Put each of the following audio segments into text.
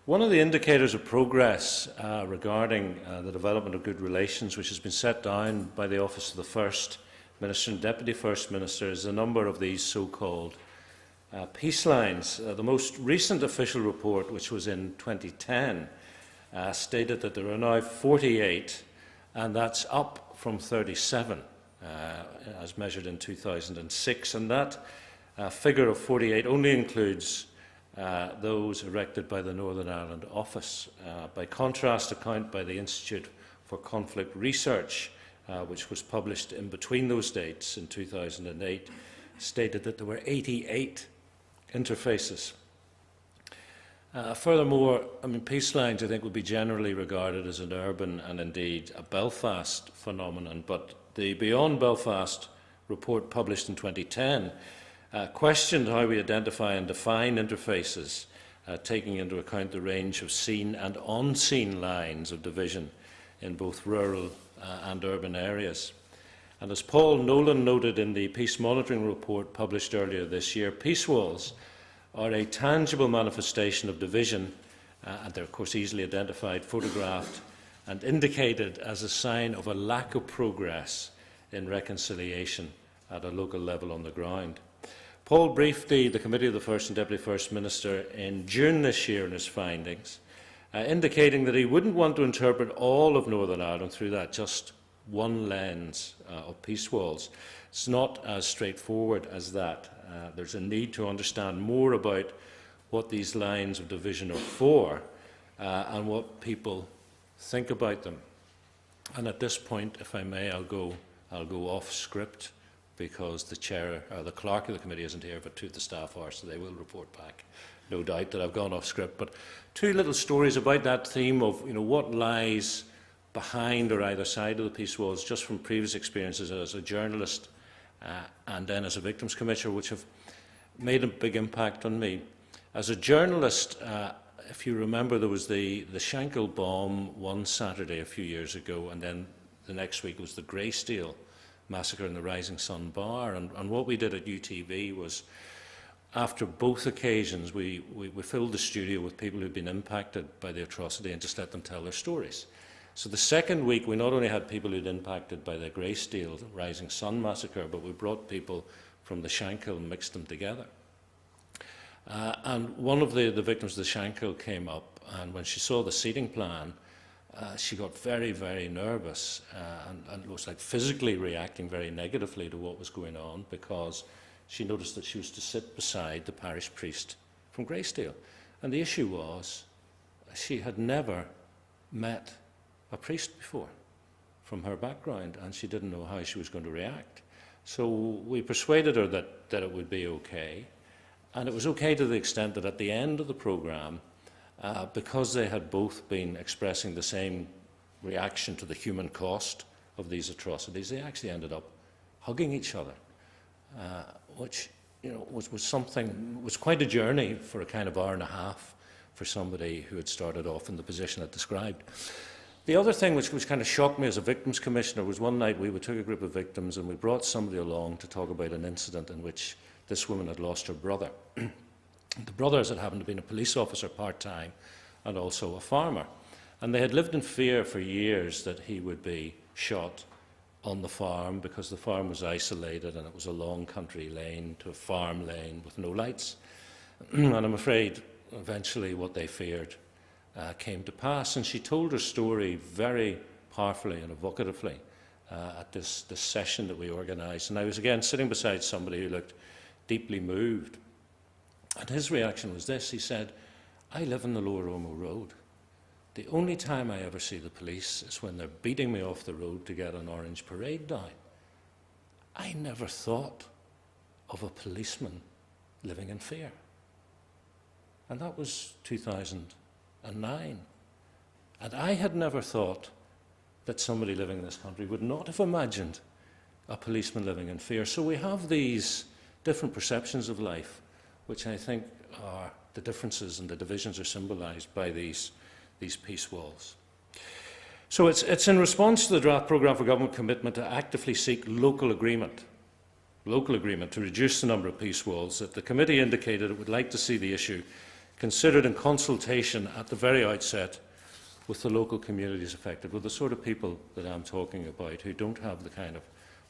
One of the indicators of progress regarding the development of good relations, which has been set down by the Office of the First Minister and Deputy First Minister, is the number of these so-called peace lines. The most recent official report, which was in 2010, stated that there are now 48, and that's up from 37 as measured in 2006. And that figure of 48 only includes those erected by the Northern Ireland Office. By contrast, a count by the Institute for Conflict Research, which was published in between those dates in 2008, stated that there were 88 interfaces. Furthermore, peace lines, I think, would be generally regarded as an urban and indeed a Belfast phenomenon, but the Beyond Belfast report published in 2010 questioned how we identify and define interfaces, taking into account the range of seen and unseen lines of division in both rural and urban areas. And as Paul Nolan noted in the Peace Monitoring Report published earlier this year, peace walls are a tangible manifestation of division, and they're of course easily identified, photographed, and indicated as a sign of a lack of progress in reconciliation at a local level on the ground. Paul briefed the Committee of the First and Deputy First Minister in June this year in his findings, indicating that he wouldn't want to interpret all of Northern Ireland through that just one lens of peace walls. It's not as straightforward as that. There's a need to understand more about what these lines of division are for and what people think about them. And at this point, if I may, I'll go off script, because the clerk of the committee isn't here, but two of the staff are, so they will report back. No doubt that I've gone off script. But two little stories about that theme of what lies behind or either side of the peace walls, just from previous experiences as a journalist and then as a victims commissioner, which have made a big impact on me. As a journalist, if you remember, there was the Shankill bomb one Saturday a few years ago, and then the next week was the Greysteel massacre in the Rising Sun Bar. And what we did at UTV was, after both occasions, we filled the studio with people who'd been impacted by the atrocity and just let them tell their stories. So the second week, we not only had people who'd been impacted by the Greysteel Rising Sun massacre, but we brought people from the Shankill and mixed them together. And one of the victims of the Shankill came up, and when she saw the seating plan, she got very, very nervous and was like physically reacting very negatively to what was going on, because she noticed that she was to sit beside the parish priest from Greysteel. And the issue was, she had never met a priest before from her background, and she didn't know how she was going to react. So we persuaded her that it would be okay, and it was okay to the extent that at the end of the programme, because they had both been expressing the same reaction to the human cost of these atrocities, they actually ended up hugging each other, which was quite a journey for a kind of hour and a half for somebody who had started off in the position I described. The other thing which kind of shocked me as a victims commissioner was one night we took a group of victims and we brought somebody along to talk about an incident in which this woman had lost her brother. The brothers had happened to be a police officer part-time and also a farmer. And they had lived in fear for years that he would be shot on the farm, because the farm was isolated and it was a long country lane to a farm lane with no lights. And I'm afraid eventually what they feared came to pass. And she told her story very powerfully and evocatively at this session that we organised. And I was again sitting beside somebody who looked deeply moved. And his reaction was this. He said, "I live in the Lower Ormo Road. The only time I ever see the police is when they're beating me off the road to get an orange parade down. I never thought of a policeman living in fear." And that was 2009. And I had never thought that somebody living in this country would not have imagined a policeman living in fear. So we have these different perceptions of life, which I think are the differences and the divisions are symbolised by these peace walls. So it's in response to the draft programme for government commitment to actively seek local agreement to reduce the number of peace walls that the committee indicated it would like to see the issue considered in consultation at the very outset with the local communities affected, with the sort of people that I'm talking about who don't have the kind of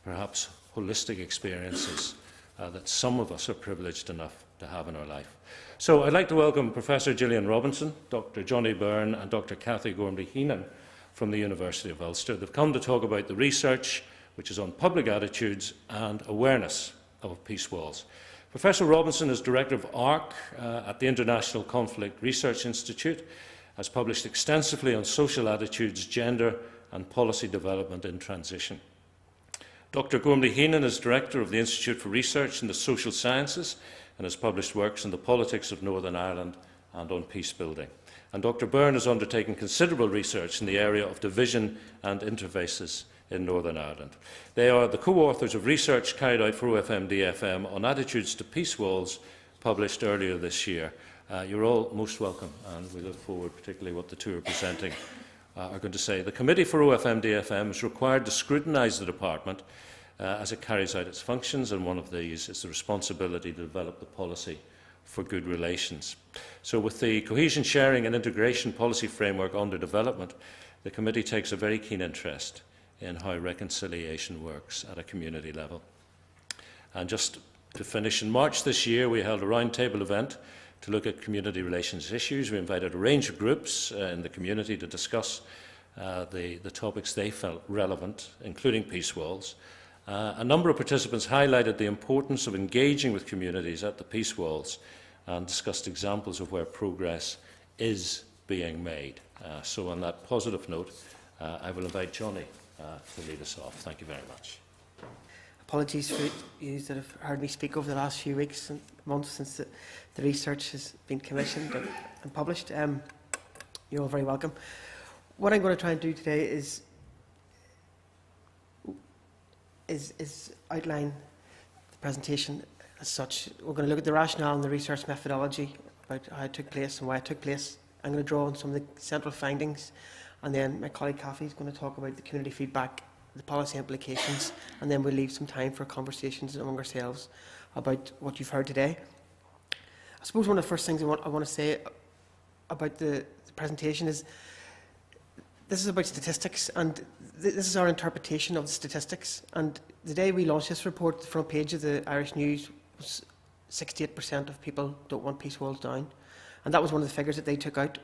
perhaps holistic experiences that some of us are privileged enough to have in our life. So I'd like to welcome Professor Gillian Robinson, Dr. Jonny Byrne and Dr. Cathy Gormley Heenan from the University of Ulster. They've come to talk about the research which is on public attitudes and awareness of peace walls. Professor Robinson is Director of ARC at the International Conflict Research Institute, has published extensively on social attitudes, gender and policy development in transition. Dr. Gormley Heenan is Director of the Institute for Research in the Social Sciences and has published works on the politics of Northern Ireland and on peace building. And Dr. Byrne has undertaken considerable research in the area of division and interfaces in Northern Ireland. They are the co-authors of research carried out for OFMDFM on attitudes to peace walls, published earlier this year. You're all most welcome, and we look forward particularly what the two are presenting are going to say. The Committee for OFMDFM is required to scrutinise the department as it carries out its functions, and one of these is the responsibility to develop the policy for good relations. So with the Cohesion, Sharing and Integration Policy Framework under development, the Committee takes a very keen interest in how reconciliation works at a community level. And just to finish, in March this year we held a roundtable event to look at community relations issues. We invited a range of groups in the community to discuss the topics they felt relevant, including peace walls. A number of participants highlighted the importance of engaging with communities at the peace walls and discussed examples of where progress is being made. So on that positive note, I will invite Jonny to lead us off. Thank you very much. Apologies for you that have heard me speak over the last few weeks and months since the research has been commissioned and published. You're all very welcome. What I'm going to try and do today is outline the presentation as such. We're going to look at the rationale and the research methodology about how it took place and why it took place. I'm going to draw on some of the central findings, and then my colleague Cathy is going to talk about the community feedback, the policy implications, and then we'll leave some time for conversations among ourselves about what you've heard today. I suppose one of the first things I want to say about the presentation is this is about statistics, and this is our interpretation of the statistics. And the day we launched this report, the front page of the Irish News was 68% of people don't want peace walls down, and that was one of the figures that they took out.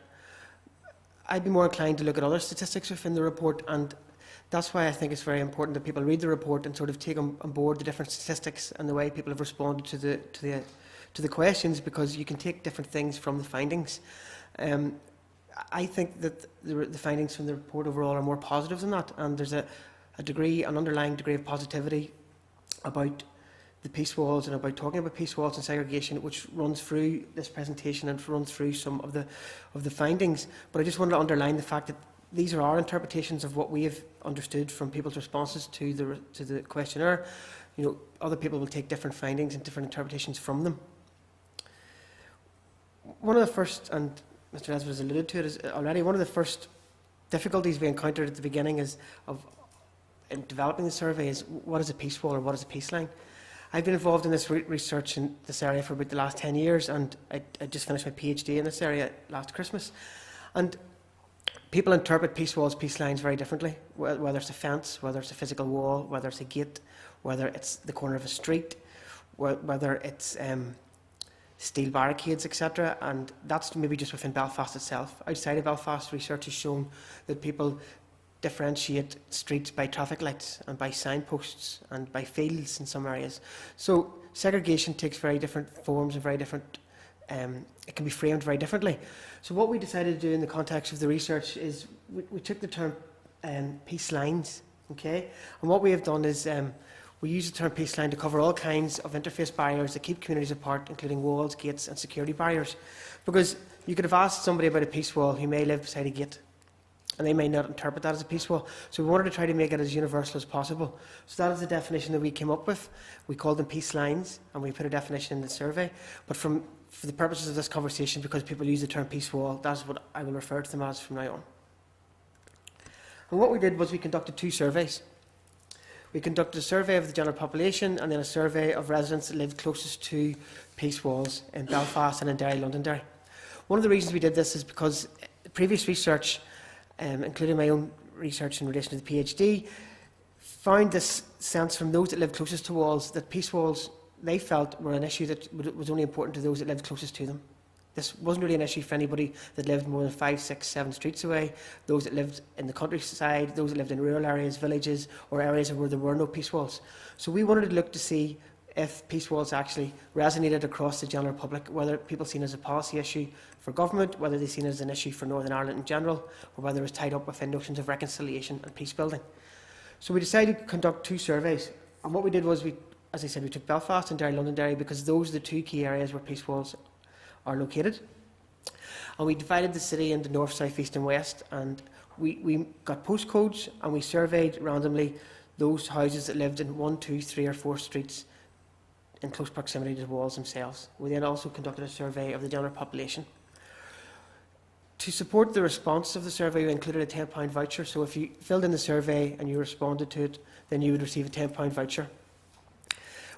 I'd be more inclined to look at other statistics within the report, and that's why I think it's very important that people read the report and sort of take on board the different statistics and the way people have responded to the questions, because you can take different things from the findings. I think that the findings from the report overall are more positive than that, and there's an underlying degree of positivity about the peace walls and about talking about peace walls and segregation, which runs through this presentation and runs through some of the findings. But I just wanted to underline the fact that these are our interpretations of what we have understood from people's responses to the questionnaire. You know, other people will take different findings and different interpretations from them. One of the first, and Mr. Nesbitt has alluded to it already, one of the first difficulties we encountered at the beginning in developing the survey is what is a peace wall or what is a peace line? I've been involved in this research in this area for about the last 10 years, and I just finished my PhD in this area last Christmas. And people interpret peace walls, peace lines very differently, whether it's a fence, whether it's a physical wall, whether it's a gate, whether it's the corner of a street, whether it's steel barricades, etc. And that's maybe just within Belfast itself. Outside of Belfast, research has shown that people differentiate streets by traffic lights and by signposts and by fields in some areas. So segregation takes very different forms and very different, it can be framed very differently. So what we decided to do in the context of the research is we took the term peace lines, okay? And what we have done is we use the term peace line to cover all kinds of interface barriers that keep communities apart, including walls, gates and security barriers. Because you could have asked somebody about a peace wall who may live beside a gate, and they may not interpret that as a peace wall. So we wanted to try to make it as universal as possible. So that is the definition that we came up with. We called them peace lines, and we put a definition in the survey. But for the purposes of this conversation, because people use the term peace wall, that's what I will refer to them as from now on. And what we did was we conducted two surveys. We conducted a survey of the general population and then a survey of residents that lived closest to peace walls in Belfast and in Derry, Londonderry. One of the reasons we did this is because previous research, including my own research in relation to the PhD, found this sense from those that lived closest to walls that peace walls, they felt, were an issue that was only important to those that lived closest to them. This wasn't really an issue for anybody that lived more than 5, 6, 7 streets away, those that lived in the countryside, those that lived in rural areas, villages, or areas where there were no peace walls. So we wanted to look to see if peace walls actually resonated across the general public, whether people seen as a policy issue for government, whether they seen as an issue for Northern Ireland in general, or whether it was tied up within notions of reconciliation and peace building. So we decided to conduct 2 surveys, and what we did was, as I said, we took Belfast and Derry, Londonderry, because those are the 2 key areas where peace walls are located. And we divided the city into north, south, east and west, and we got postcodes and we surveyed randomly those houses that lived in 1, 2, 3 or 4 streets in close proximity to the walls themselves. We then also conducted a survey of the general population. To support the response of the survey, we included a £10 voucher, so if you filled in the survey and you responded to it, then you would receive a £10 voucher.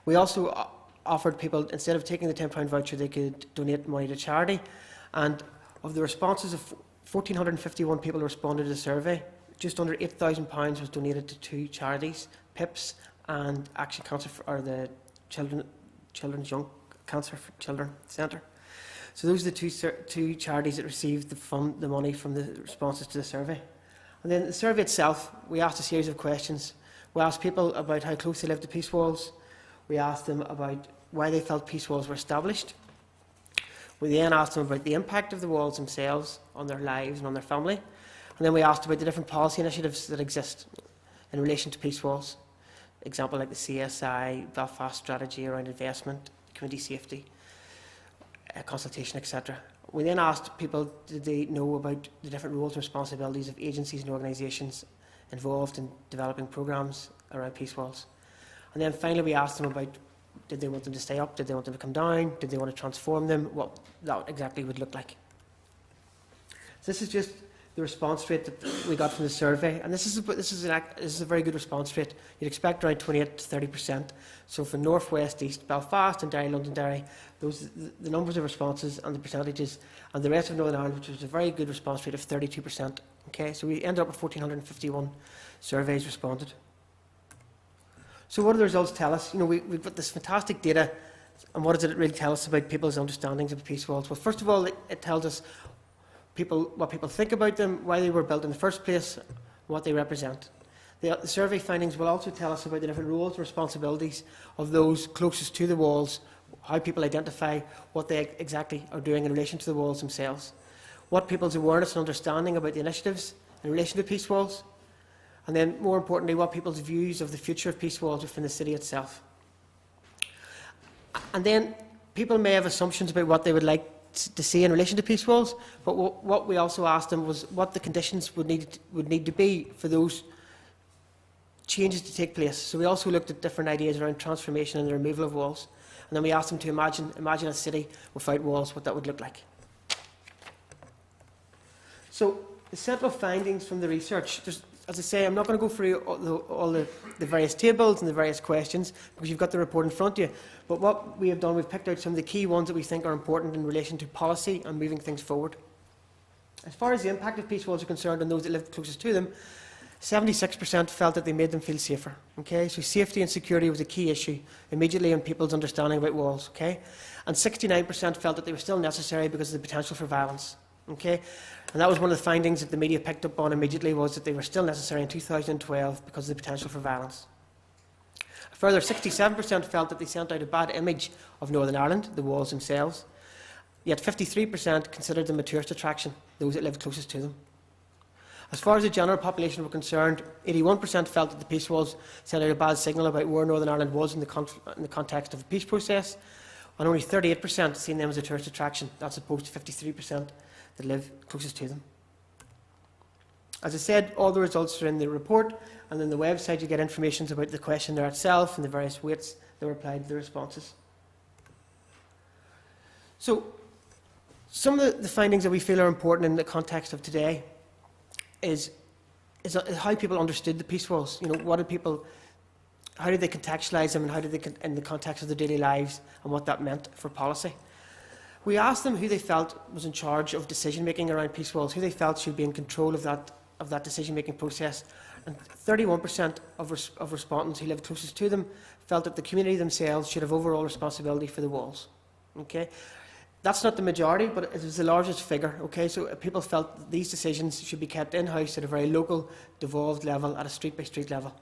We also offered people, instead of taking the £10 voucher, they could donate money to charity. And of the responses, of 1,451 people responded to the survey, just under £8,000 was donated to 2 charities, PIPS and Action Cancer, or the Children's Young Cancer for Children Centre. So those are the 2 charities that received the money from the responses to the survey. And then the survey itself, we asked a series of questions. We asked people about how close they lived to peace walls. We asked them about why they felt peace walls were established. We then asked them about the impact of the walls themselves on their lives and on their family. And then we asked about the different policy initiatives that exist in relation to peace walls. Example like the CSI, Belfast strategy around investment, community safety, consultation, etc. We then asked people, did they know about the different roles and responsibilities of agencies and organisations involved in developing programmes around peace walls. And then finally we asked them about, did they want them to stay up, did they want them to come down, did they want to transform them, what that exactly would look like. So this is just the response rate that we got from the survey, and this is a very good response rate. You'd expect around 28 to 30%. So for North, West, East, Belfast and Derry, Londonderry, those the numbers of responses and the percentages, and the rest of Northern Ireland, which was a very good response rate of 32%. Okay, so we ended up with 1,451 surveys responded. So what do the results tell us? You know, we've got this fantastic data, and what does it really tell us about people's understandings of peace walls? Well, first of all, it tells us what people think about them, why they were built in the first place, what they represent. The survey findings will also tell us about the different roles and responsibilities of those closest to the walls, how people identify what they exactly are doing in relation to the walls themselves, what people's awareness and understanding about the initiatives in relation to peace walls, and then, more importantly, what people's views of the future of peace walls within the city itself. And then, people may have assumptions about what they would like to see in relation to peace walls, but what we also asked them was what the conditions would need to be for those changes to take place. So we also looked at different ideas around transformation and the removal of walls, and then we asked them to imagine a city without walls, what that would look like. So the central findings from the research, as I say, I'm not going to go through all the various tables and the various questions because you've got the report in front of you. But what we have done, we've picked out some of the key ones that we think are important in relation to policy and moving things forward. As far as the impact of peace walls are concerned on those that live closest to them, 76% felt that they made them feel safer. Okay, so safety and security was a key issue immediately in people's understanding about walls. Okay, and 69% felt that they were still necessary because of the potential for violence. Okay, and that was one of the findings that the media picked up on immediately, was that they were still necessary in 2012 because of the potential for violence. A further 67% felt that they sent out a bad image of Northern Ireland, the walls themselves, yet 53% considered them a tourist attraction, those that lived closest to them. As far as the general population were concerned, 81% felt that the peace walls sent out a bad signal about where Northern Ireland was in the context of a peace process, and only 38% seen them as a tourist attraction. That's opposed to 53% that live closest to them. As I said, all the results are in the report, and on the website you get information about the questionnaire itself and the various weights that were applied to the responses. So, some of the findings that we feel are important in the context of today is how people understood the peace walls. You know, how did they contextualise them, and how did they, in the context of their daily lives, and what that meant for policy. We asked them who they felt was in charge of decision-making around peace walls, who they felt should be in control of that decision-making process. And 31% of respondents who lived closest to them felt that the community themselves should have overall responsibility for the walls. Okay? That's not the majority, but it was the largest figure. Okay? So people felt that these decisions should be kept in-house at a very local, devolved level, at a street-by-street level.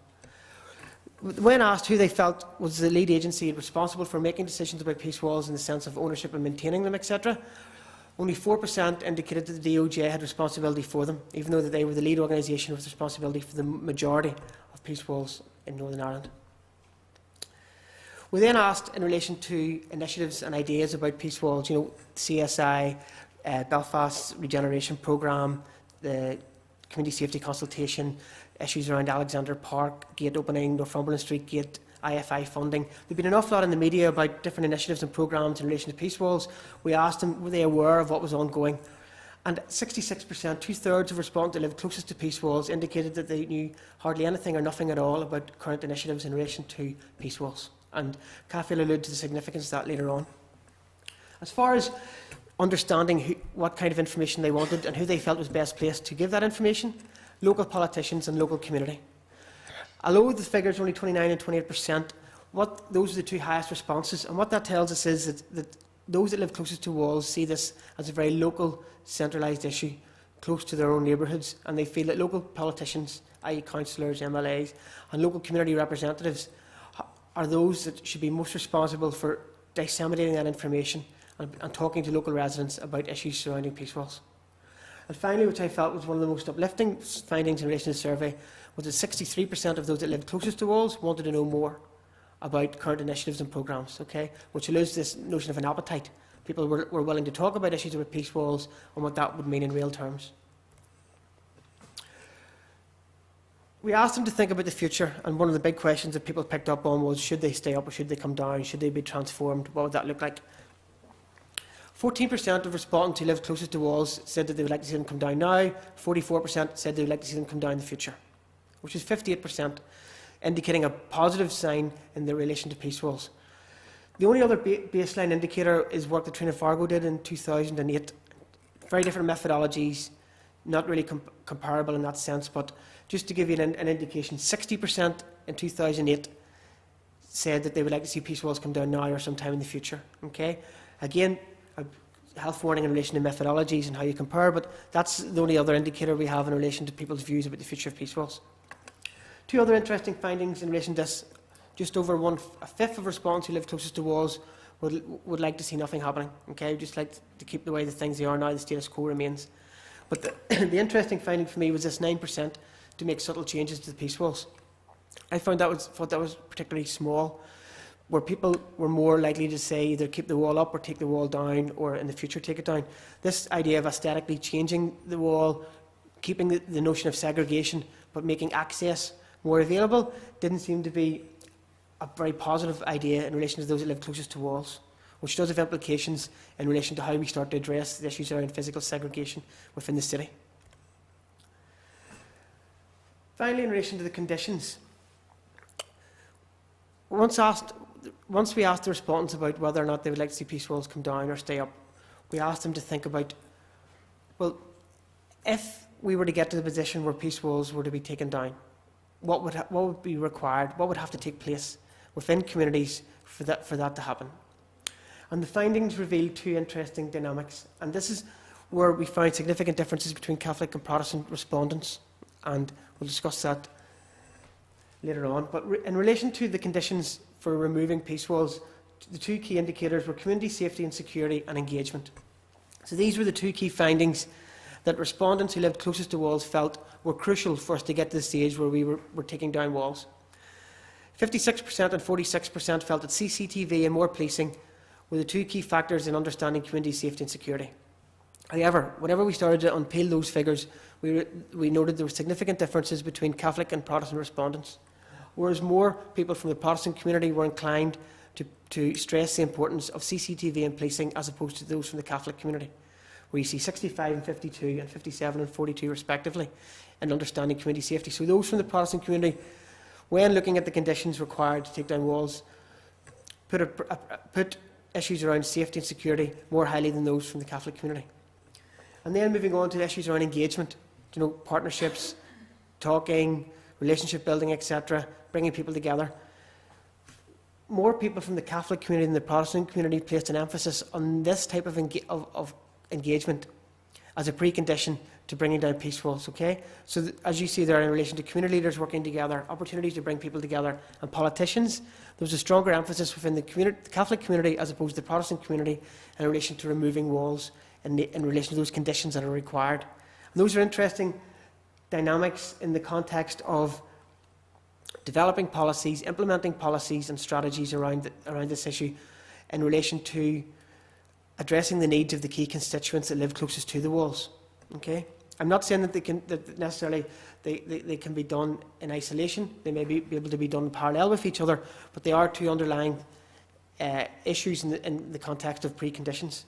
When asked who they felt was the lead agency responsible for making decisions about peace walls in the sense of ownership and maintaining them, etc., only 4% indicated that the DOJ had responsibility for them, even though that they were the lead organisation with responsibility for the majority of peace walls in Northern Ireland. We then asked in relation to initiatives and ideas about peace walls, CSI, Belfast's regeneration programme, the community safety consultation, issues around Alexander Park, gate opening, Northumberland Street gate, IFI funding. There have been an awful lot in the media about different initiatives and programmes in relation to peace walls. We asked them, were they aware of what was ongoing? And 66%, two-thirds of respondents who lived closest to peace walls, indicated that they knew hardly anything or nothing at all about current initiatives in relation to peace walls. And Cathy will allude to the significance of that later on. As far as understanding what kind of information they wanted and who they felt was best placed to give that information, local politicians and local community. Although the figures are only 29 and 28%, those are the two highest responses, and what that tells us is that those that live closest to walls see this as a very local, centralised issue, close to their own neighbourhoods, and they feel that local politicians, i.e. councillors, MLAs, and local community representatives are those that should be most responsible for disseminating that information and talking to local residents about issues surrounding peace walls. And finally, which I felt was one of the most uplifting findings in relation to the survey, was that 63% of those that lived closest to walls wanted to know more about current initiatives and programmes, okay? Which alludes to this notion of an appetite. People were willing to talk about issues about peace walls and what that would mean in real terms. We asked them to think about the future, and one of the big questions that people picked up on was, should they stay up or should they come down? Should they be transformed? What would that look like? 14% of respondents who lived closest to walls said that they would like to see them come down now. 44% said they would like to see them come down in the future, which is 58%, indicating a positive sign in their relation to peace walls. The only other baseline indicator is work that Trina Fargo did in 2008. Very different methodologies, not really comparable in that sense, but just to give you an indication, 60% in 2008 said that they would like to see peace walls come down now or sometime in the future. Okay? Again, a health warning in relation to methodologies and how you compare, but that's the only other indicator we have in relation to people's views about the future of peace walls. Two other interesting findings in relation to this. Just over a fifth of respondents who live closest to walls would like to see nothing happening. Okay, just like to keep the way the things they are now, the status quo remains. But the interesting finding for me was this 9% to make subtle changes to the peace walls. I thought that was particularly small, where people were more likely to say either keep the wall up or take the wall down, or in the future take it down. This idea of aesthetically changing the wall, keeping the notion of segregation, but making access more available, didn't seem to be a very positive idea in relation to those that live closest to walls, which does have implications in relation to how we start to address the issues around physical segregation within the city. Finally, in relation to the conditions, once we asked the respondents about whether or not they would like to see peace walls come down or stay up, we asked them to think about, well, if we were to get to the position where peace walls were to be taken down, what would be required, what would have to take place within communities for that to happen? And the findings revealed two interesting dynamics, and this is where we found significant differences between Catholic and Protestant respondents, and we'll discuss that later on. But in relation to the conditions for removing peace walls, the two key indicators were community safety and security and engagement. So these were the two key findings that respondents who lived closest to walls felt were crucial for us to get to the stage where we were taking down walls. 56% and 46% felt that CCTV and more policing were the two key factors in understanding community safety and security. However, whenever we started to unpeel those figures, we noted there were significant differences between Catholic and Protestant respondents. Whereas more people from the Protestant community were inclined to stress the importance of CCTV and policing as opposed to those from the Catholic community, where you see 65 and 52 and 57 and 42 respectively in understanding community safety. So those from the Protestant community, when looking at the conditions required to take down walls, put issues around safety and security more highly than those from the Catholic community. And then moving on to issues around engagement, partnerships, talking, relationship building, etc., bringing people together. More people from the Catholic community than the Protestant community placed an emphasis on this type of engagement as a precondition to bringing down peace walls. Okay, so as you see there, in relation to community leaders working together, opportunities to bring people together, and politicians, there was a stronger emphasis within the Catholic community as opposed to the Protestant community in relation to removing walls in relation to those conditions that are required. And those are interesting dynamics in the context of developing policies, implementing policies and strategies around this issue in relation to addressing the needs of the key constituents that live closest to the walls. Okay? I'm not saying that they can be done in isolation. They may be able to be done in parallel with each other, but they are two underlying issues in the context of preconditions.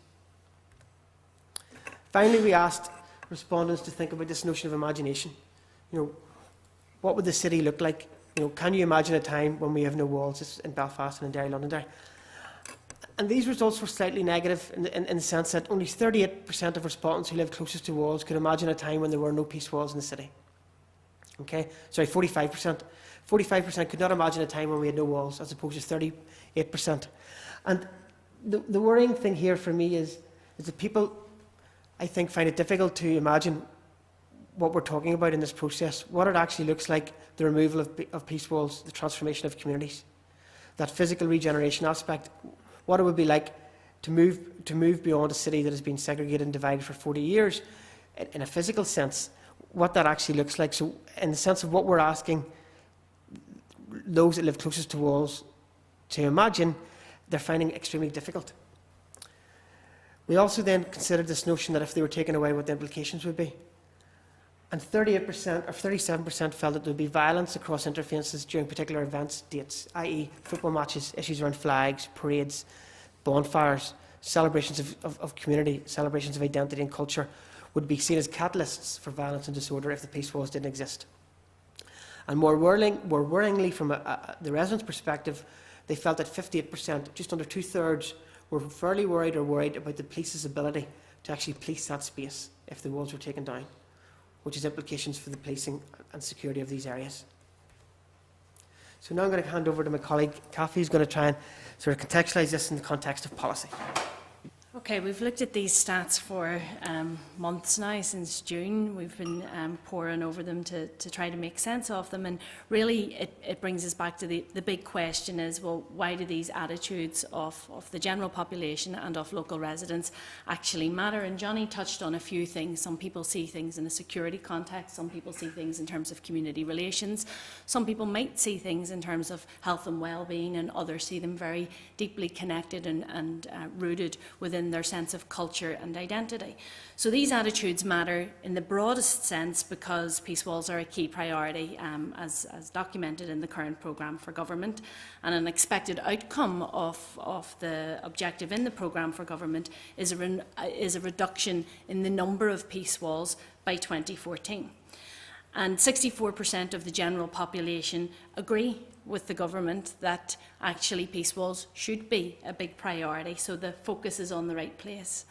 Finally, we asked respondents to think about this notion of imagination. What would the city look like? Can you imagine a time when we have no walls in Belfast and in Derry, Londonderry? And these results were slightly negative in the sense that only 38% of respondents who live closest to walls could imagine a time when there were no peace walls in the city. Okay, sorry, 45%. 45% could not imagine a time when we had no walls, as opposed to 38%. And the worrying thing here for me is that people, I think, find it difficult to imagine what we're talking about in this process, what it actually looks like, the removal of peace walls, the transformation of communities, that physical regeneration aspect, what it would be like to move beyond a city that has been segregated and divided for 40 years in a physical sense, what that actually looks like. So in the sense of what we're asking those that live closest to walls to imagine, they're finding it extremely difficult. We also then considered this notion that if they were taken away, what the implications would be. And 38% or 37% felt that there would be violence across interfaces during particular events, dates, i.e. football matches, issues around flags, parades, bonfires, celebrations of community, celebrations of identity and culture would be seen as catalysts for violence and disorder if the peace walls didn't exist. And more worryingly from the residents' perspective, they felt that 58%, just under two-thirds, were fairly worried about the police's ability to actually police that space if the walls were taken down, which has implications for the policing and security of these areas. So now I'm going to hand over to my colleague Cathy, who's going to try and sort of contextualise this in the context of policy. Okay, we've looked at these stats for months now, since June. We've been poring over them to try to make sense of them, and really it brings us back to the big question is, well, why do these attitudes of the general population and of local residents actually matter? And Jonny touched on a few things. Some people see things in a security context, some people see things in terms of community relations, some people might see things in terms of health and well-being, and others see them very deeply connected and rooted within their sense of culture and identity. So these attitudes matter in the broadest sense because peace walls are a key priority, as documented in the current programme for government, and an expected outcome of the objective in the programme for government is a reduction in the number of peace walls by 2014. And 64% of the general population agree with the government that actually peace walls should be a big priority, so the focus is on the right place.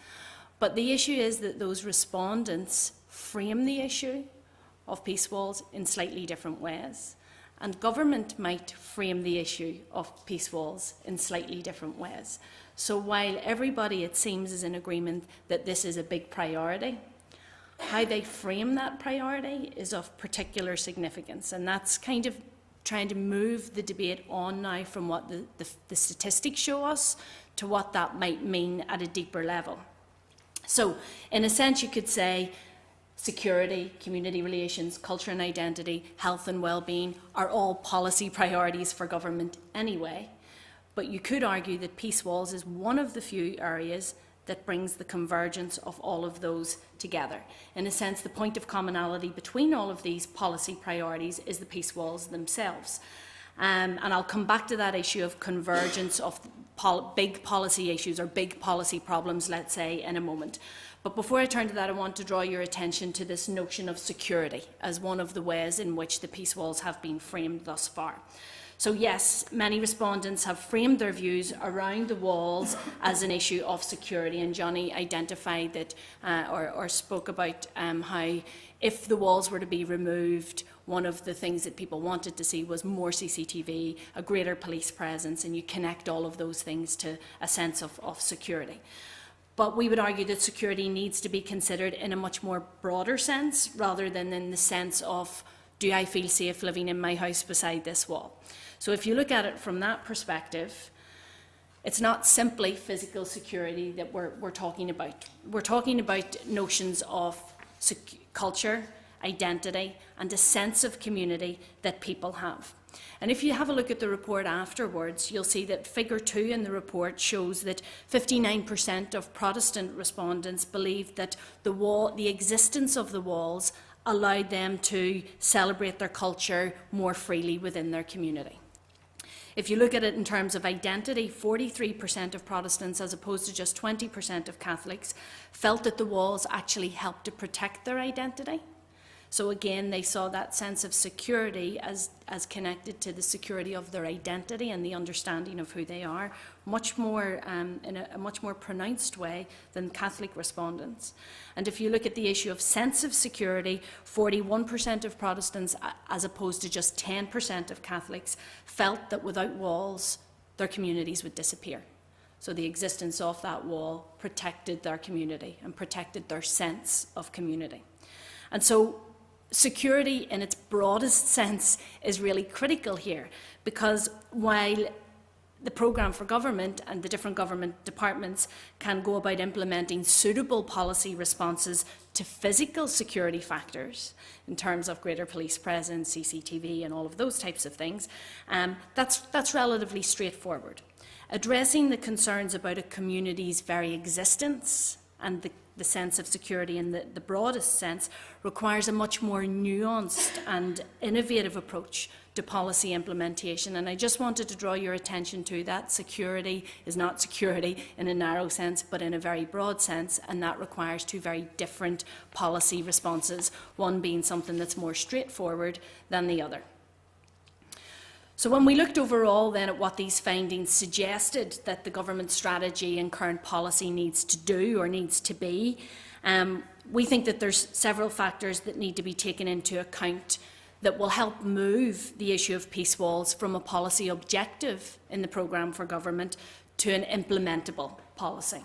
But the issue is that those respondents frame the issue of peace walls in slightly different ways, and government might frame the issue of peace walls in slightly different ways. So while everybody, it seems, is in agreement that this is a big priority, how they frame that priority is of particular significance, and that's kind of trying to move the debate on now from what the statistics show us to what that might mean at a deeper level. So, in a sense, you could say security, community relations, culture and identity, health and well-being are all policy priorities for government anyway. But you could argue that peace walls is one of the few areas that brings the convergence of all of those together. In a sense, the point of commonality between all of these policy priorities is the peace walls themselves. And I'll come back to that issue of convergence of big policy issues or big policy problems, let's say, in a moment. But before I turn to that, I want to draw your attention to this notion of security as one of the ways in which the peace walls have been framed thus far. So yes, many respondents have framed their views around the walls as an issue of security, and Jonny identified that or spoke about how if the walls were to be removed, one of the things that people wanted to see was more CCTV, a greater police presence, and you connect all of those things to a sense of security. But we would argue that security needs to be considered in a much more broader sense, rather than in the sense of, do I feel safe living in my house beside this wall? So if you look at it from that perspective, it's not simply physical security that we're talking about. We're talking about notions of culture, identity, and a sense of community that people have. And if you have a look at the report afterwards, you'll see that figure 2 in the report shows that 59% of Protestant respondents believed that the existence of the walls allowed them to celebrate their culture more freely within their community. If you look at it in terms of identity, 43% of Protestants, as opposed to just 20% of Catholics, felt that the walls actually helped to protect their identity. So again, they saw that sense of security as connected to the security of their identity and the understanding of who they are, much more in a much more pronounced way than Catholic respondents. And if you look at the issue of sense of security, 41% of Protestants, as opposed to just 10% of Catholics, felt that without walls, their communities would disappear. So the existence of that wall protected their community and protected their sense of community. And so security in its broadest sense is really critical here, because while the programme for government and the different government departments can go about implementing suitable policy responses to physical security factors in terms of greater police presence, CCTV and all of those types of things, that's relatively straightforward. Addressing the concerns about a community's very existence and the sense of security in the broadest sense requires a much more nuanced and innovative approach to policy implementation. And I just wanted to draw your attention to that. Security is not security in a narrow sense, but in a very broad sense, and that requires two very different policy responses, one being something that's more straightforward than the other. So when we looked overall then at what these findings suggested that the government strategy and current policy needs to do or needs to be, we think that there's several factors that need to be taken into account that will help move the issue of peace walls from a policy objective in the programme for government to an implementable policy.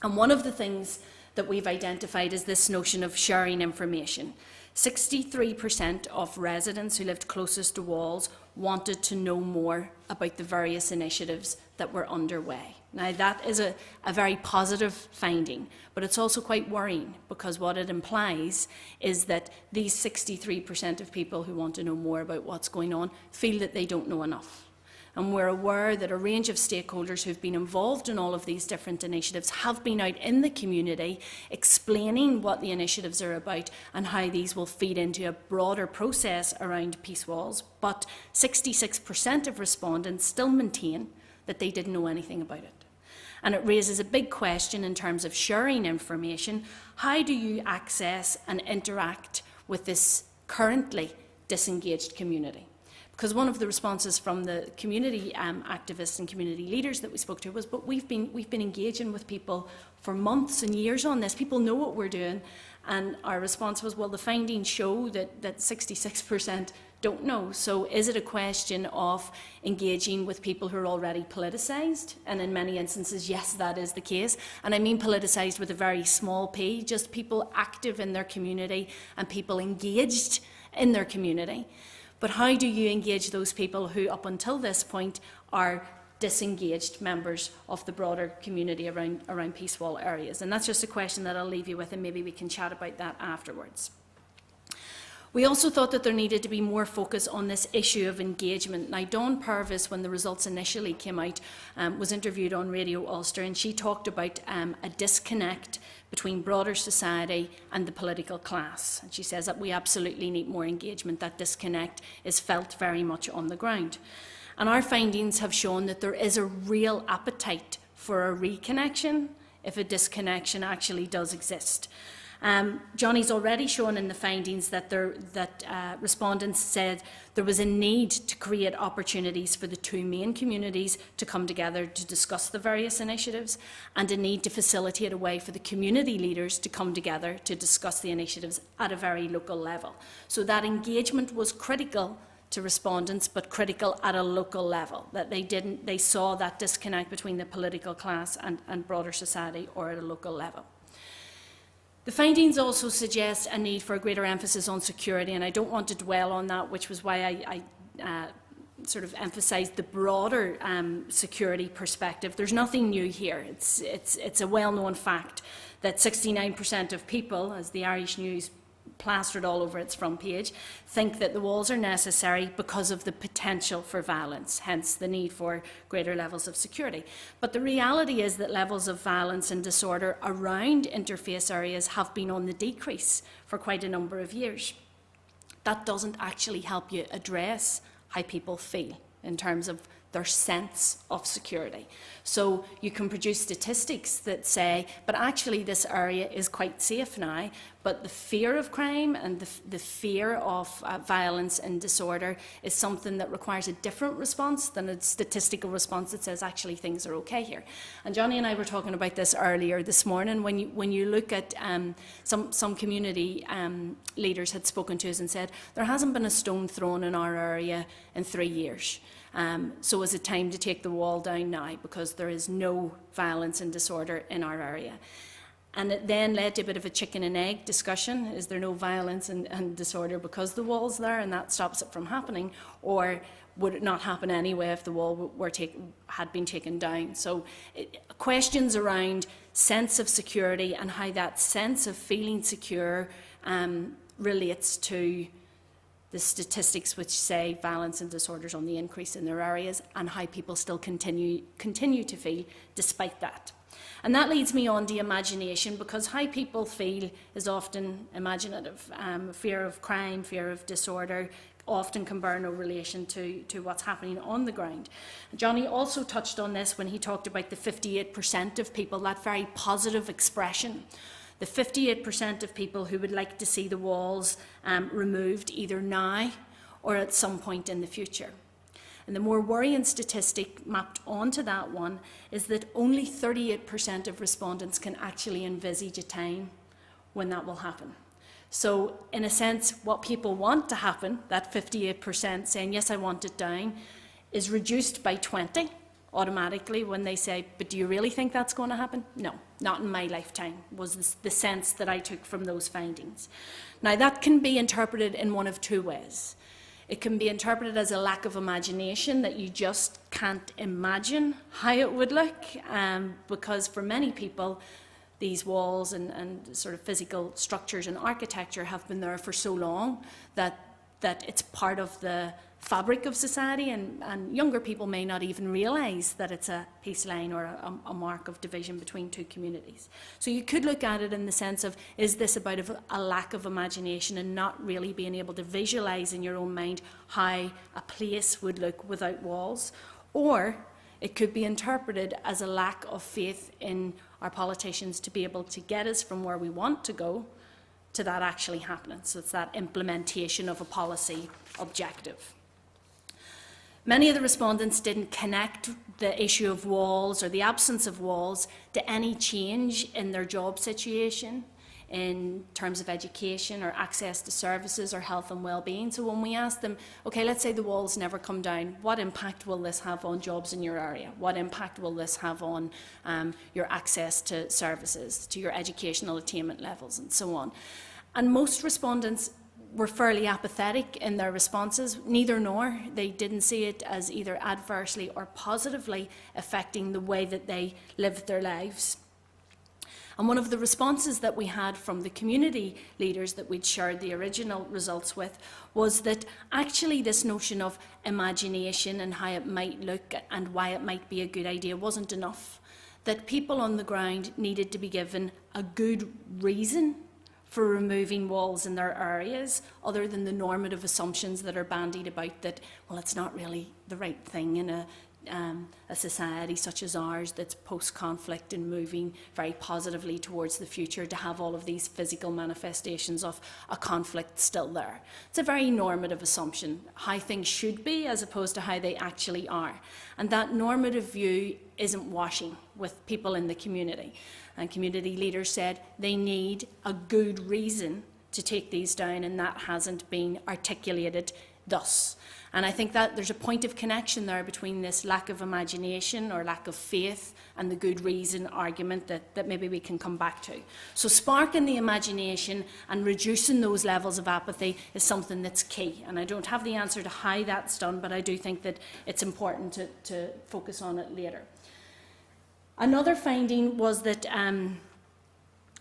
And one of the things that we've identified is this notion of sharing information. 63% of residents who lived closest to walls wanted to know more about the various initiatives that were underway. Now, that is a very positive finding, but it's also quite worrying, because what it implies is that these 63% of people who want to know more about what's going on feel that they don't know enough. And we're aware that a range of stakeholders who've been involved in all of these different initiatives have been out in the community explaining what the initiatives are about and how these will feed into a broader process around peace walls. But 66% of respondents still maintain that they didn't know anything about it. And it raises a big question in terms of sharing information. How do you access and interact with this currently disengaged community? Because one of the responses from the community activists and community leaders that we spoke to was, but we've been engaging with people for months and years on this. People know what we're doing. And our response was, well, the findings show that 66% don't know. So is it a question of engaging with people who are already politicised? And in many instances, yes, that is the case. And I mean politicised with a very small p, just people active in their community and people engaged in their community. But how do you engage those people who, up until this point, are disengaged members of the broader community around peace wall areas? And that's just a question that I'll leave you with, and maybe we can chat about that afterwards. We also thought that there needed to be more focus on this issue of engagement. Now, Dawn Purvis, when the results initially came out, was interviewed on Radio Ulster, and she talked about a disconnect between broader society and the political class. And she says that we absolutely need more engagement. That disconnect is felt very much on the ground. And our findings have shown that there is a real appetite for a reconnection if a disconnection actually does exist. Jonny's already shown in the findings that respondents said there was a need to create opportunities for the two main communities to come together to discuss the various initiatives, and a need to facilitate a way for the community leaders to come together to discuss the initiatives at a very local level. So that engagement was critical to respondents, but critical at a local level, that they saw that disconnect between the political class and broader society, or at a local level. The findings also suggest a need for a greater emphasis on security, and I don't want to dwell on that, which was why I sort of emphasised the broader security perspective. There's nothing new here. It's a well-known fact that 69% of people, as the Irish News plastered all over its front page, think that the walls are necessary because of the potential for violence, hence the need for greater levels of security. But the reality is that levels of violence and disorder around interface areas have been on the decrease for quite a number of years. That doesn't actually help you address how people feel in terms of their sense of security. So you can produce statistics that say, but actually this area is quite safe now, but the fear of crime and the fear of violence and disorder is something that requires a different response than a statistical response that says actually things are okay here. And Jonny and I were talking about this earlier this morning. When you look at some community leaders had spoken to us and said, there hasn't been a stone thrown in our area in 3 years. So is it time to take the wall down now because there is no violence and disorder in our area? And it then led to a bit of a chicken and egg discussion. Is there no violence and disorder because the wall's there and that stops it from happening? Or would it not happen anyway if the wall had been taken down? So questions around sense of security and how that sense of feeling secure relates to the statistics which say violence and disorders on the increase in their areas, and how people still continue to feel despite that. And that leads me on to imagination, because how people feel is often imaginative. Fear of crime, fear of disorder often can bear no relation to what's happening on the ground. Jonny also touched on this when he talked about the 58% of people, that very positive expression. The 58% of people who would like to see the walls removed either now or at some point in the future. And the more worrying statistic mapped onto that one is that only 38% of respondents can actually envisage a time when that will happen. So in a sense, what people want to happen, that 58% saying, yes, I want it down, is reduced by 20 automatically when they say, but do you really think that's going to happen? No, not in my lifetime, was the sense that I took from those findings. Now, that can be interpreted in one of two ways. It can be interpreted as a lack of imagination, that you just can't imagine how it would look, because for many people, these walls and sort of physical structures and architecture have been there for so long that it's part of the fabric of society, and younger people may not even realise that it's a peace line or a mark of division between two communities. So you could look at it in the sense of, is this about a lack of imagination and not really being able to visualise in your own mind how a place would look without walls? Or it could be interpreted as a lack of faith in our politicians to be able to get us from where we want to go to that actually happening. So it's that implementation of a policy objective. Many of the respondents didn't connect the issue of walls or the absence of walls to any change in their job situation in terms of education or access to services or health and well-being. So when we asked them, okay, let's say the walls never come down, what impact will this have on jobs in your area? What impact will this have on your access to services, to your educational attainment levels, and so on? And most respondents were fairly apathetic in their responses, neither nor. They didn't see it as either adversely or positively affecting the way that they lived their lives. And one of the responses that we had from the community leaders that we'd shared the original results with was that actually this notion of imagination and how it might look and why it might be a good idea wasn't enough. That people on the ground needed to be given a good reason for removing walls in their areas, other than the normative assumptions that are bandied about that, well, it's not really the right thing in a a society such as ours that's post-conflict and moving very positively towards the future, to have all of these physical manifestations of a conflict still there. It's a very normative assumption, how things should be as opposed to how they actually are. And that normative view isn't washing with people in the community. And community leaders said they need a good reason to take these down, and that hasn't been articulated thus. And I think that there's a point of connection there between this lack of imagination or lack of faith and the good reason argument that maybe we can come back to. So sparking the imagination and reducing those levels of apathy is something that's key. And I don't have the answer to how that's done, but I do think that it's important to focus on it later. Another finding was that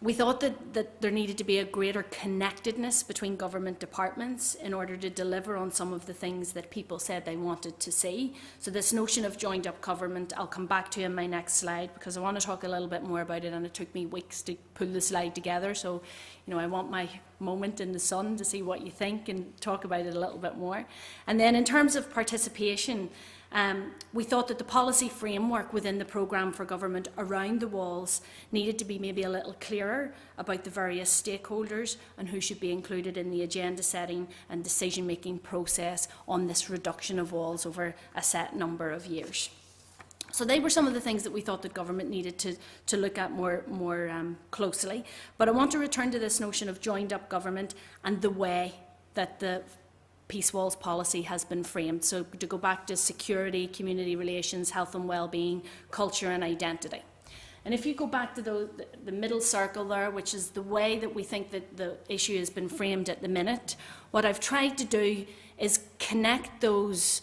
we thought that there needed to be a greater connectedness between government departments in order to deliver on some of the things that people said they wanted to see. So this notion of joined up government, I'll come back to in my next slide, because I want to talk a little bit more about it, and it took me weeks to pull the slide together. So, I want my moment in the sun to see what you think and talk about it a little bit more. And then in terms of participation, we thought that the policy framework within the programme for government around the walls needed to be maybe a little clearer about the various stakeholders and who should be included in the agenda setting and decision making process on this reduction of walls over a set number of years. So they were some of the things that we thought that government needed to look at more closely. But I want to return to this notion of joined up government and the way that the Peace Walls policy has been framed. So to go back to security, community relations, health and well-being, culture and identity. And if you go back to the middle circle there, which is the way that we think that the issue has been framed at the minute, what I've tried to do is connect those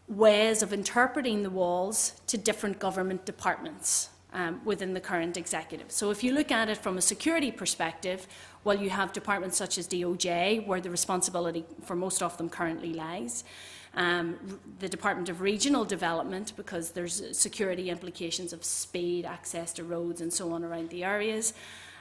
ways of interpreting the walls to different government departments within the current executive. So if you look at it from a security perspective, well, you have departments such as DOJ, where the responsibility for most of them currently lies. The Department of Regional Development, because there's security implications of speed, access to roads and so on around the areas.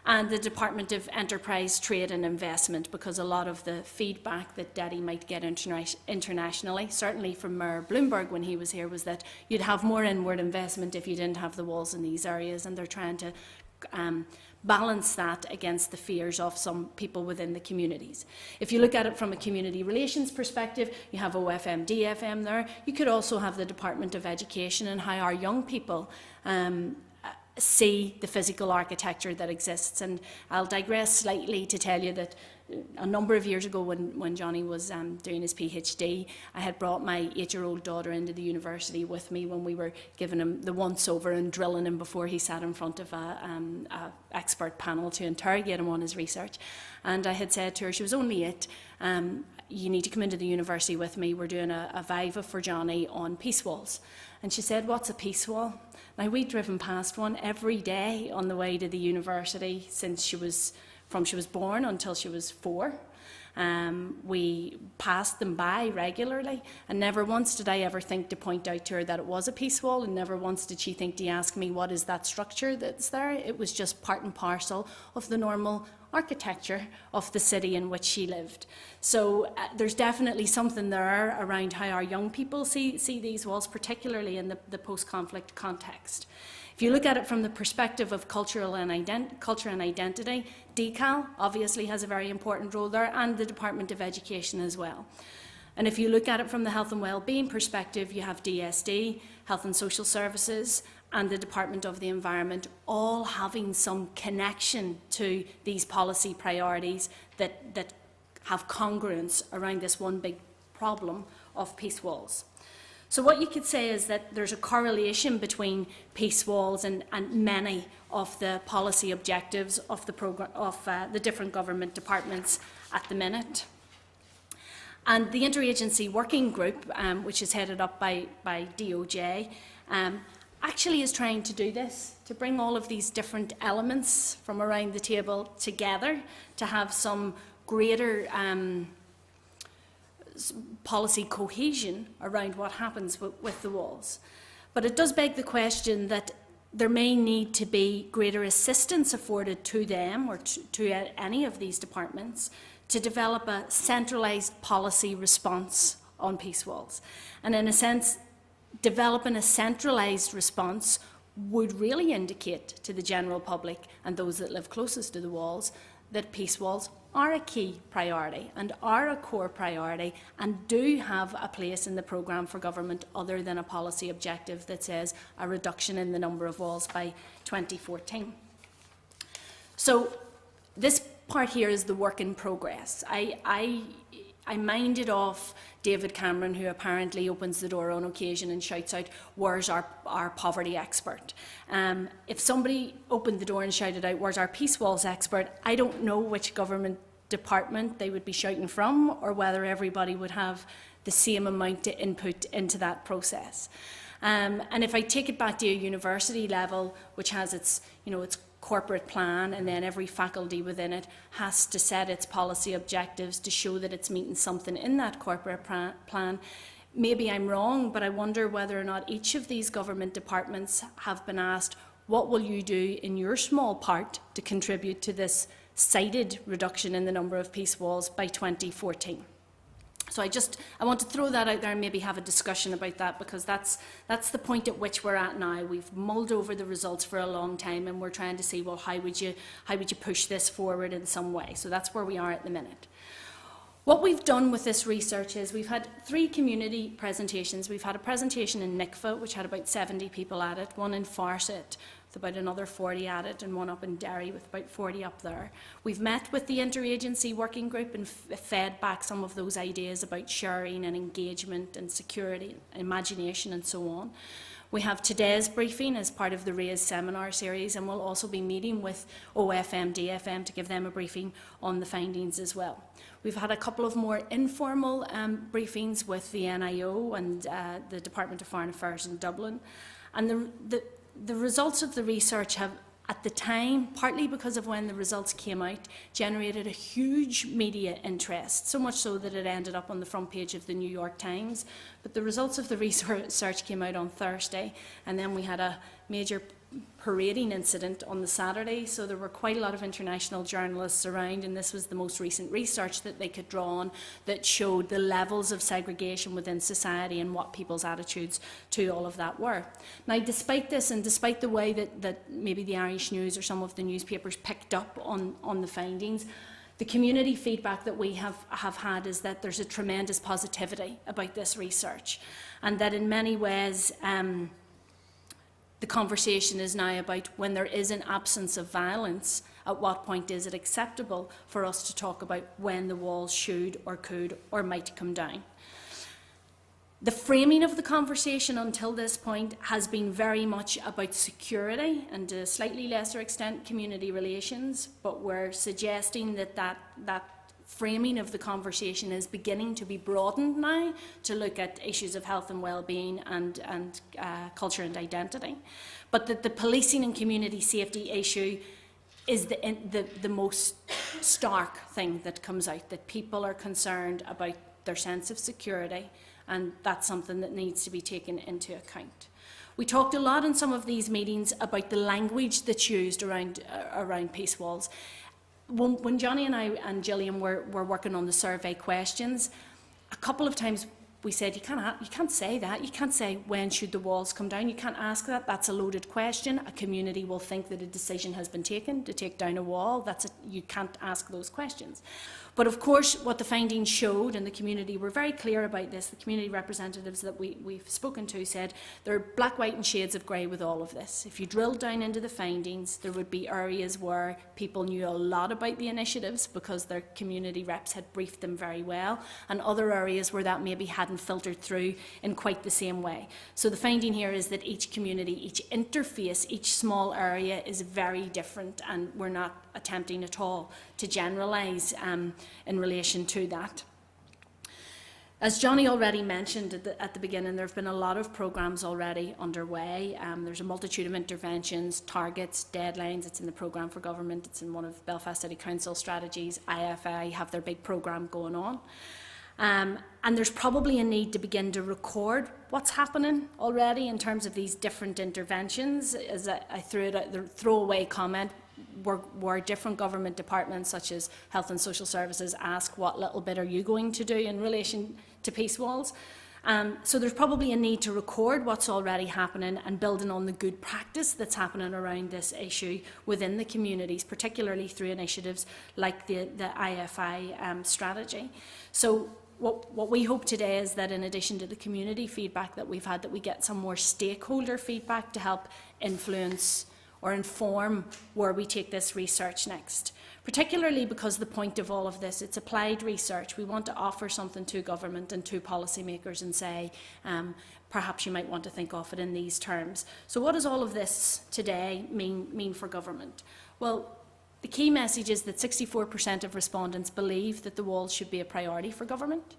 And the Department of Enterprise, Trade and Investment, because a lot of the feedback that DETI might get internationally, certainly from Mayor Bloomberg when he was here, was that you'd have more inward investment if you didn't have the walls in these areas, and they're trying to balance that against the fears of some people within the communities. If you look at it from a community relations perspective, you have OFM, DFM there. You could also have the Department of Education and how our young people see the physical architecture that exists. And I'll digress slightly to tell you that a number of years ago when Jonny was doing his PhD, I had brought my 8-year-old daughter into the university with me when we were giving him the once-over and drilling him before he sat in front of a expert panel to interrogate him on his research. And I had said to her, she was only 8, you need to come into the university with me, we're doing a Viva for Jonny on peace walls. And she said, what's a peace wall? Now, we'd driven past one every day on the way to the university since she was born until she was 4. We passed them by regularly, and never once did I ever think to point out to her that it was a peace wall, and never once did she think to ask me, what is that structure that's there? It was just part and parcel of the normal architecture of the city in which she lived. So there's definitely something there around how our young people see these walls, particularly in the post-conflict context. If you look at it from the perspective of culture and identity, DCAL obviously has a very important role there, and the Department of Education as well. And if you look at it from the health and well-being perspective, you have DSD, Health and Social Services, and the Department of the Environment, all having some connection to these policy priorities that have congruence around this one big problem of peace walls. So what you could say is that there's a correlation between peace walls and many of the policy objectives of the different government departments at the minute. And the interagency working group, which is headed up by DOJ, actually is trying to do this, to bring all of these different elements from around the table together to have some greater policy cohesion around what happens with the walls. But it does beg the question that there may need to be greater assistance afforded to them or to any of these departments to develop a centralised policy response on peace walls. And in a sense, developing a centralised response would really indicate to the general public and those that live closest to the walls that peace walls are a key priority and are a core priority and do have a place in the programme for government other than a policy objective that says a reduction in the number of walls by 2014. So this part here is the work in progress. I minded off David Cameron, who apparently opens the door on occasion and shouts out, "Where's our poverty expert?" If somebody opened the door and shouted out, "Where's our peace walls expert?" I don't know which government department they would be shouting from, or whether everybody would have the same amount of input into that process. And if I take it back to a university level, which has its corporate plan, and then every faculty within it has to set its policy objectives to show that it's meeting something in that corporate plan. Maybe I'm wrong, but I wonder whether or not each of these government departments have been asked, what will you do in your small part to contribute to this cited reduction in the number of peace walls by 2014? So I want to throw that out there and maybe have a discussion about that, because that's the point at which we're at now. We've mulled over the results for a long time, and we're trying to see, well, how would you push this forward in some way? So that's where we are at the minute. What we've done with this research is we've had 3 community presentations. We've had a presentation in NICFA, which had about 70 people at it, one in Farset with about another 40 at it, and one up in Derry with about 40 up there. We've met with the interagency working group and fed back some of those ideas about sharing and engagement and security, and imagination and so on. We have today's briefing as part of the RAISE seminar series, and we'll also be meeting with OFM, DFM to give them a briefing on the findings as well. We've had a couple of more informal briefings with the NIO and the Department of Foreign Affairs in Dublin. And the results of the research have, at the time, partly because of when the results came out, generated a huge media interest, so much so that it ended up on the front page of the New York Times. But the results of the research came out on Thursday, and then we had a major parading incident on the Saturday, so there were quite a lot of international journalists around, and this was the most recent research that they could draw on that showed the levels of segregation within society and what people's attitudes to all of that were. Now, despite this, and despite the way that maybe the Irish News or some of the newspapers picked up on the findings, the community feedback that we have had is that there's a tremendous positivity about this research, and that in many ways the conversation is now about, when there is an absence of violence, at what point is it acceptable for us to talk about when the walls should or could or might come down. The framing of the conversation until this point has been very much about security and, to a slightly lesser extent, community relations, but we're suggesting that framing of the conversation is beginning to be broadened now to look at issues of health and well-being and culture and identity. But that the policing and community safety issue is the most stark thing that comes out, that people are concerned about their sense of security, and that's something that needs to be taken into account. We talked a lot in some of these meetings about the language that's used around peace walls. When Jonny and I and Gillian were working on the survey questions, a couple of times we said, you can't say that. You can't say, when should the walls come down? You can't ask that. That's a loaded question. A community will think that a decision has been taken to take down a wall. You can't ask those questions. But of course, what the findings showed, and the community were very clear about this, the community representatives that we've spoken to said there are black, white and shades of grey with all of this. If you drilled down into the findings, there would be areas where people knew a lot about the initiatives because their community reps had briefed them very well, and other areas where that maybe hadn't filtered through in quite the same way. So the finding here is that each community, each interface, each small area is very different, and we're not attempting at all to generalise in relation to that. As Jonny already mentioned at the beginning, there have been a lot of programmes already underway. There's a multitude of interventions, targets, deadlines. It's in the programme for government. It's in one of Belfast City Council strategies. IFI have their big programme going on. And there's probably a need to begin to record what's happening already in terms of these different interventions. As I threw it out, the throwaway comment, where different government departments such as Health and Social Services ask, what little bit are you going to do in relation to peace walls? So there's probably a need to record what's already happening and building on the good practice that's happening around this issue within the communities, particularly through initiatives like the IFI strategy. So what we hope today is that in addition to the community feedback that we've had, that we get some more stakeholder feedback to help influence or inform where we take this research next. Particularly because the point of all of this, it's applied research. We want to offer something to government and to policymakers and say, perhaps you might want to think of it in these terms. So what does all of this today mean for government? Well, the key message is that 64% of respondents believe that the walls should be a priority for government,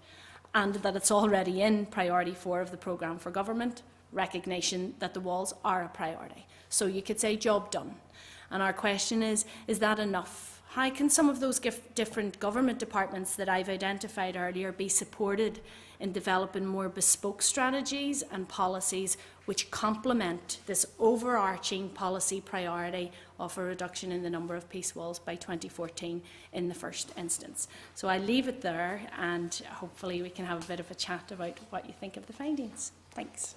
and that it's already in priority 4 of the programme for government, recognition that the walls are a priority. So you could say job done. And our question is that enough? How can some of those different government departments that I've identified earlier be supported in developing more bespoke strategies and policies which complement this overarching policy priority of a reduction in the number of peace walls by 2014 in the first instance? So I leave it there, and hopefully we can have a bit of a chat about what you think of the findings. Thanks.